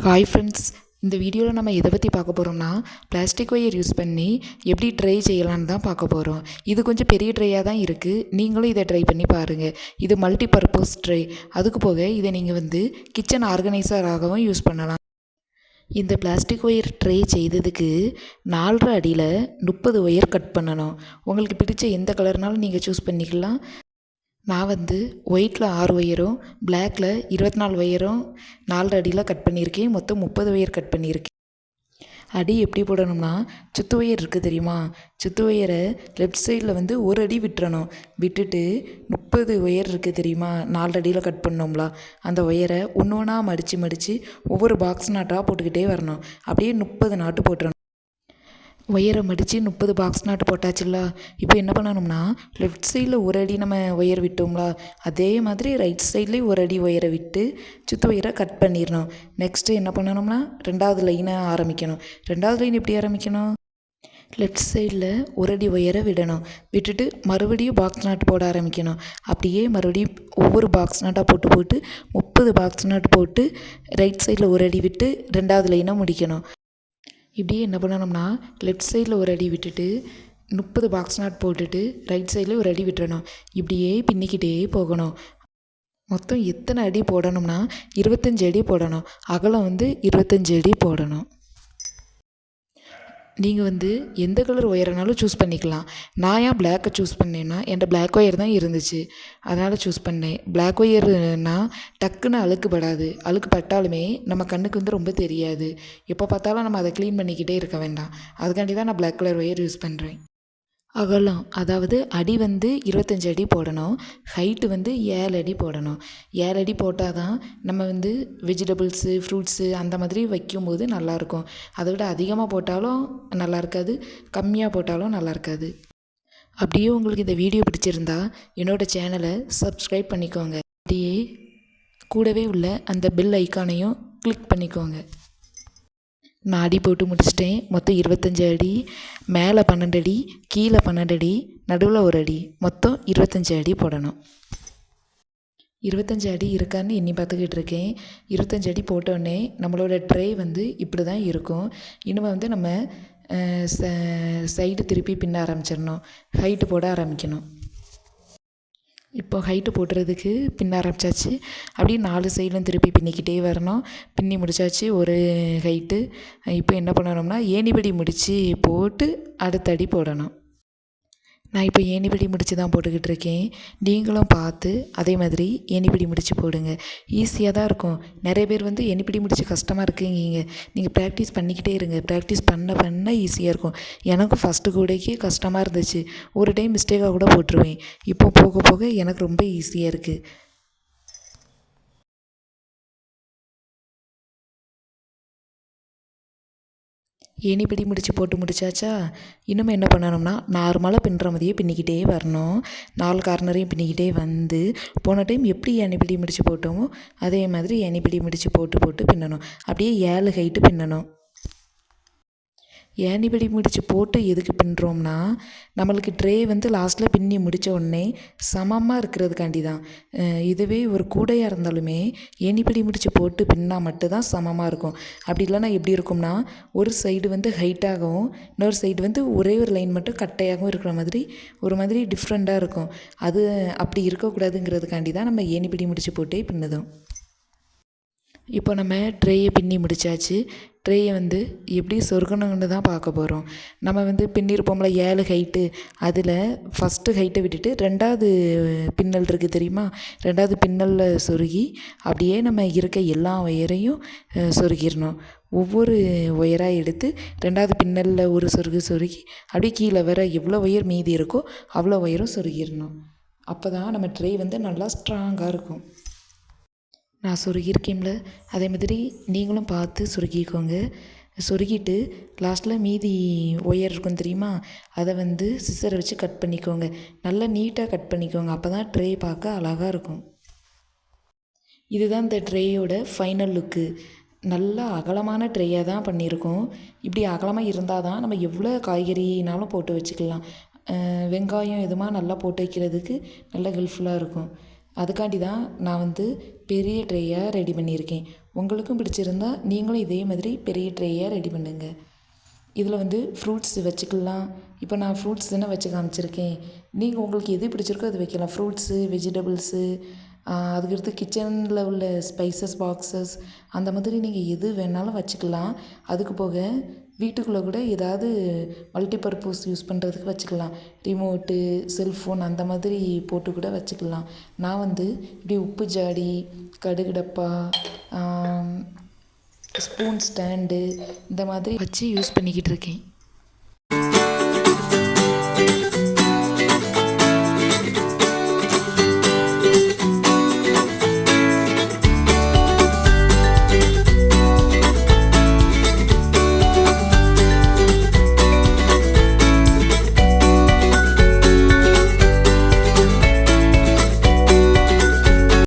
Hi friends, இந்த வீடியோவில் நம்ம எதை பற்றி பார்க்க போகிறோம்னா பிளாஸ்டிக் ஒயர் யூஸ் பண்ணி எப்படி ட்ரை செய்யலான்னு தான் பார்க்க போகிறோம். இது கொஞ்சம் பெரிய ட்ரையாக தான் இருக்குது. நீங்களும் இதை ட்ரை பண்ணி பாருங்கள். இது மல்டி பர்பஸ் ட்ரை. அதுக்கு போக இதை நீங்கள் கிச்சன் ஆர்கனைசராகவும் யூஸ் பண்ணலாம். இந்த பிளாஸ்டிக் ஒயர் ட்ரை செய்ததுக்கு 4.5 அடியில் 30 ஒயர் கட் பண்ணணும். உங்களுக்கு பிடிச்ச எந்த கலர்னாலும் நீங்கள் சூஸ் பண்ணிக்கலாம். நான் ஒயிட்டில் 6 ஒயரும் பிளாக்கில் 24 ஒயரும் 4.5 அடியில் கட் பண்ணியிருக்கேன். மொத்தம் 30 ஒயர் கட் பண்ணியிருக்கேன். அடி எப்படி போடணும்னா, சுத்து ஒயர் இருக்குது தெரியுமா, சுத்து ஒயரை லெஃப்ட் சைடில் ஒரு அடி விட்டுறணும். விட்டுட்டு 30 ஒயர் இருக்குது தெரியுமா, 4 அடியில் கட் பண்ணோம்ல, அந்த ஒயரை ஒன்று ஒன்றா மடித்து ஒவ்வொரு பாக்ஸ் நாட்டாக போட்டுக்கிட்டே வரணும். அப்படியே 30 நாட்டு போட்டுறணும். ஒயரை மடித்து 30 பாக்ஸ் நாட்டு போட்டாச்சுல்ல. இப்போ என்ன பண்ணணும்னா, லெஃப்ட் சைடில் ஒரு அடி நம்ம ஒயர் விட்டோம்ல, அதே மாதிரி ரைட் சைட்லேயும் ஒரு அடி ஒயரை விட்டு சுற்று ஒயரை கட் பண்ணிடணும். நெக்ஸ்ட்டு என்ன பண்ணணும்னா, 2வது லைனை ஆரம்பிக்கணும். 2வது லைன் எப்படி ஆரம்பிக்கணும், லெஃப்ட் சைடில் ஒரு அடி ஒயரை விடணும். விட்டுட்டு மறுபடியும் பாக்ஸ் நாட்டு போட ஆரம்பிக்கணும். அப்படியே மறுபடியும் ஒவ்வொரு பாக்ஸ் நாட்டாக போட்டு 30 பாக்ஸ் நாட்டு போட்டு ரைட் சைடில் ஒரு அடி விட்டு 2வது லைனை முடிக்கணும். இப்படியே என்ன பண்ணணும்னா, லெஃப்ட் சைடில் ஒரு அடி விட்டுட்டு 30 பாக்ஸ் நாட் போட்டுட்டு ரைட் சைடில் ஒரு அடி விட்டுறணும். இப்படியே பின்னிக்கிட்டே போகணும். மொத்தம் எத்தனை அடி போடணும்னா 25 அடி போடணும். அகலம் 25 அடி போடணும். நீங்கள் எந்த கலர் ஒயர்னாலும் சூஸ் பண்ணிக்கலாம். நான் ஏன் பிளாக்கை சூஸ் பண்ணேன்னா, என்கிட்ட பிளாக் ஒயர் தான் இருந்துச்சு, அதனால் சூஸ் பண்ணேன். பிளாக் ஒயர்னால் டக்குன்னு அழுக்கு படாது. அழுக்கு பட்டாலுமே நம்ம கண்ணுக்கு ரொம்ப தெரியாது. எப்போ பார்த்தாலும் நம்ம அதை க்ளீன் பண்ணிக்கிட்டே இருக்க வேண்டாம். அதுக்காண்டி தான் நான் பிளாக் கலர் ஒயர் யூஸ் பண்ணுறேன். அகலம், அதாவது அடி 25 அடி போடணும். ஹைட்டு 7 அடி போடணும். 7 அடி போட்டால் தான் நம்ம வெஜிடபிள்ஸு, ஃப்ரூட்ஸு அந்த மாதிரி வைக்கும்போது நல்லாயிருக்கும். அதை விட அதிகமாக போட்டாலும் நல்லா இருக்காது, கம்மியாக போட்டாலும் நல்லா இருக்காது. அப்படியே உங்களுக்கு இந்த வீடியோ பிடிச்சிருந்தா என்னோடய சேனலை சப்ஸ்கிரைப் பண்ணிக்கோங்க. அப்படியே கூடவே உள்ள அந்த பெல் ஐக்கானையும் கிளிக் பண்ணிக்கோங்க. நான் அடி போட்டு முடிச்சிட்டேன். மொத்தம் 25 அடி, மேலே 12 அடி, கீழே 12 அடி, நடுவில் ஒரு அடி, மொத்தம் 25 அடி போடணும். 25 அடி இருக்கான்னு எண்ணி பார்த்துக்கிட்டு இருக்கேன். 25 அடி போட்டோடனே நம்மளோட ட்ரை இப்படி தான் இருக்கும். இனிமேல் நம்ம சைடு திருப்பி பின்ன ஆரம்பிச்சிடணும். ஹைட்டு போட ஆரம்பிக்கணும். இப்போ ஹைட்டு போட்டுறதுக்கு பின்ன ஆரம்பித்தாச்சு. அப்படியே 4 சைடும் திருப்பி பின்னிக்கிட்டே வரணும். பின்னி முடித்தாச்சு ஒரு ஹைட்டு. இப்போ என்ன பண்ணணும்னா, ஏணிப்படி முடித்து போட்டு அடுத்த அடி போடணும். நான் இப்போ ஏணிப்படி முடித்து தான் போட்டுக்கிட்டு இருக்கேன். நீங்களும் பார்த்து அதே மாதிரி ஏணிப்படி முடித்து போடுங்க. ஈஸியாக தான் இருக்கும். நிறைய பேர் ஏணிப்படி முடித்து கஷ்டமாக இருக்குங்க. நீங்கள் ப்ராக்டிஸ் பண்ணிக்கிட்டே இருங்க. ப்ராக்டிஸ் பண்ண ஈஸியாக இருக்கும். எனக்கும் ஃபஸ்ட்டு கூடக்கே கஷ்டமாக இருந்துச்சு. ஒரு டைம் மிஸ்டேக்காக கூட போட்டுருவேன். இப்போ போக போக எனக்கு ரொம்ப ஈஸியாக இருக்குது. ஏணிப்படி போட்டு முடிச்சாச்சா. இன்னும் என்ன பண்ணணும்னா, நார்மலாக பின்னுற மாதிரியே பின்னிக்கிட்டே வரணும். 4 கார்னரையும் பின்னிக்கிட்டே போன டைம் எப்படி ஏணிப்படி முடிச்சு போட்டோமோ அதே மாதிரி ஏணிப்படி போட்டு பின்னணும். அப்படியே 7 ஹைட்டு பின்னணும். ஏணிப்படி முடிச்சு போட்டு எதுக்கு பின்னுறோம்னா, நம்மளுக்கு ட்ரே லாஸ்ட்டில் பின்னி முடித்த உடனே சமமாக இருக்கிறதுக்காண்டி தான். இதுவே ஒரு கூடையாக இருந்தாலுமே ஏணிப்படி முடிச்சு போட்டு பின்னால் மட்டும்தான் சமமாக இருக்கும். அப்படி இல்லைன்னா எப்படி இருக்கும்னா, ஒரு சைடு ஹைட்டாகவும் இன்னொரு சைடு ஒரே ஒரு லைன் மட்டும் கட்டையாகவும் இருக்கிற மாதிரி ஒரு மாதிரி டிஃப்ரெண்ட்டாக இருக்கும். அது அப்படி இருக்கக்கூடாதுங்கிறதுக்காண்டி தான் நம்ம ஏணிப்படி முடிச்சு போட்டே பின்னுதோம். இப்போ நம்ம ட்ரேயை பின்னி முடித்தாச்சு. ட்ரேயை எப்படி சொருகணுன்னு தான் பார்க்க போகிறோம். நம்ம பின்னிருப்போம்ல 7 ஹைட்டு, அதில் ஃபஸ்ட்டு ஹைட்டை விட்டுட்டு 2வது பின்னல் இருக்குது தெரியுமா, 2வது பின்னலில் சொருகி அப்படியே நம்ம இருக்க எல்லா ஒயரையும் சொருகிடணும். ஒவ்வொரு ஒயராக எடுத்து 2வது பின்னலில் ஒரு சொருகி அப்படியே கீழே வர எவ்வளோ ஒயர் மீதி இருக்கோ அவ்வளோ ஒயரும் சொருகிடணும். அப்போ தான் நம்ம ட்ரே நல்லா ஸ்ட்ராங்காக இருக்கும். நான் சொருகியிருக்கேன்ல, அதே மாதிரி நீங்களும் பார்த்து சொருகிக்கோங்க. சொருகிட்டு லாஸ்ட்டில் மீதி ஒயர் இருக்கும் தெரியுமா, அதை சிசரை வச்சு கட் பண்ணிக்கோங்க. நல்லா நீட்டாக கட் பண்ணிக்கோங்க. அப்போ தான் ட்ரே பார்க்க அழகாக இருக்கும். இதுதான் இந்த ட்ரேயோட ஃபைனல் லுக்கு. நல்லா அகலமான ட்ரேயாக தான் பண்ணியிருக்கோம். இப்படி அகலமாக இருந்தால் தான் நம்ம எவ்வளோ காய்கறினாலும் போட்டு வச்சுக்கலாம். வெங்காயம் எதுமா நல்லா போட்டு வைக்கிறதுக்கு நல்லா ஹெல்ப்ஃபுல்லாக இருக்கும். அதுக்காண்டி தான் நான் பெரிய ட்ரேயாக ரெடி பண்ணியிருக்கேன். உங்களுக்கும் பிடிச்சிருந்தா நீங்களும் இதே மாதிரி பெரிய ட்ரேயாக ரெடி பண்ணுங்கள். இதில் வந்து ஃப்ரூட்ஸ் வச்சுக்கலாம். இப்போ நான் ஃப்ரூட்ஸ் தானே வச்சு காமிச்சிருக்கேன். நீங்கள் உங்களுக்கு எது பிடிச்சிருக்கோ அது வைக்கலாம். ஃப்ரூட்ஸு, வெஜிடபிள்ஸு, அதுக்கடுத்து கிச்சனில் உள்ள ஸ்பைசஸ் பாக்ஸஸ் அந்த மாதிரி நீங்கள் எது வேணாலும் வச்சுக்கலாம். அதுக்கு போக வீட்டுக்குள்ளே கூட ஏதாவது மல்டிபர்பஸ் யூஸ் பண்ணுறதுக்கு வச்சுக்கலாம். ரிமோட்டு, செல்ஃபோன் அந்த மாதிரி போட்டு கூட வச்சுக்கலாம். நான் வந்து இப்படி உப்பு ஜாடி, கடுகு டப்பா, ஸ்பூன் ஸ்டாண்டு இந்த மாதிரி வச்சு யூஸ் பண்ணிக்கிட்டு இருக்கேன்.